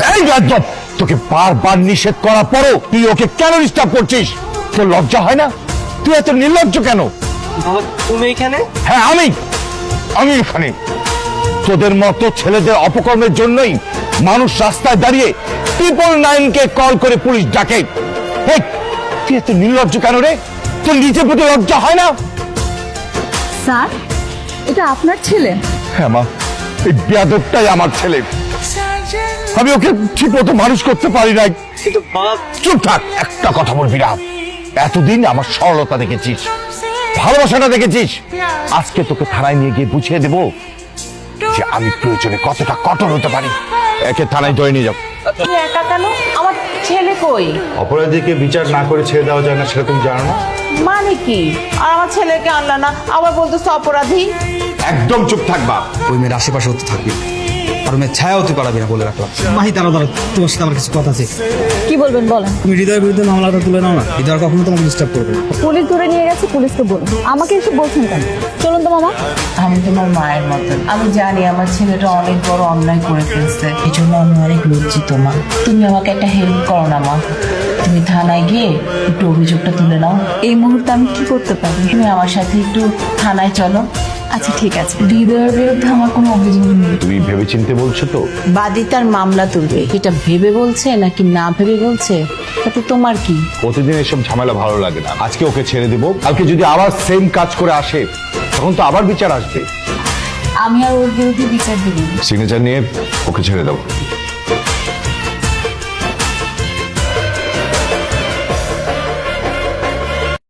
এই গাজব, তোকে বারবার নিষেধ করার পরও তুই ওকে কেন ডিস্টার্ব করছিস? তোর লজ্জা হয় না? তুই এত নির্লজ্জ কেন? বাবা তুমি এখানে? হ্যাঁ আমি এখানে। তোদের মতো ছেলেদের অপকর্মের জন্যই মানুষ রাস্তায় দাঁড়িয়ে 999-কে কল করে পুলিশ ডাকে। এই, তুই এত নির্লজ্জ কেন রে? তোর নিজের প্রতি লজ্জা হয় না? স্যার, এটা আপনার ছেলে? হ্যাঁ মা, এই বেয়াদবটাই আমার ছেলে। আমি ওকে ঠিক মতো মানুষ করতে পারি নাই। কিন্তু বাবা চুপ থাক, একটা কথা বলবি না। এতদিন আমার সরলতা দেখেছিস, ভালোবাসাটা দেখেছিস। আজকে তোকে থানায় নিয়ে গিয়ে বুঝিয়ে দেবো যে আমি প্রয়োজনে কতটা কঠোর হতে পারি। একে থানায় ধরে নিয়ে যাও। তুমি একা কেন? আমার ছেলে কই? অপরাধীকে বিচার না করে ছেড়ে দেওয়া যায় না, সেটা তুমি জানো না? মানে কি? আর আমার ছেলেকে আনলা না, আবার বলতেছো অপরাধী? একদম চুপ থাকবা। ওই মেয়ের আশেপাশে হতে থাকবি, আর মেয়ের ছায়া হতে পারবি না বলে রাখলাম। মাহি দাঁড়াও, তোমার সাথে আমার কিছু কথা আছে। কি বলবেন বলেন। তুমি হৃদয়ের বিরুদ্ধে মামলাটা তুলে নাও না, হৃদয় কখনো তোমাকে ডিস্টার্ব করবে না। পুলিশ ধরে নিয়ে গেছে, পুলিশকে বলুন। আমাকে এসে বলছেন কেন? চলুন তো মামা। আমি তোমার মায়ের মতন, আমি জানি আমার ছেলেটা অনেক বড় অন্যায় করে ফেলছে, এই জন্য আমি অনেক লজ্জিত মা। তুমি আমাকে একটা হেল্প করো না মা, তুমি থানায় গিয়ে একটু অভিযোগটা তুলে নাও। এই মুহূর্তে আমি কি করতে পারি? তুমি আমার সাথে একটু থানায় চলো। আচ্ছা ঠিক আছে। হৃদয়ের বিরুদ্ধে আমার কোনো অভিযোগ নেই। তুমি ভেবেচিন্তে বলছো তো? বাদী তার মামলা তুলবে, এটা ভেবে বলছে নাকি না ভেবে বলছে তাতে তোমার কি? প্রতিদিন এসব ঝামেলা ভালো লাগে না। আজকে ওকে ছেড়ে দেবো, কালকে যদি আবার সেম কাজ করে আসে তখন তো আবার বিচার আসবে। আমি আর ওর বিরুদ্ধে বিচার দেবো। সিগনেচার নিয়ে ওকে ছেড়ে দেবো।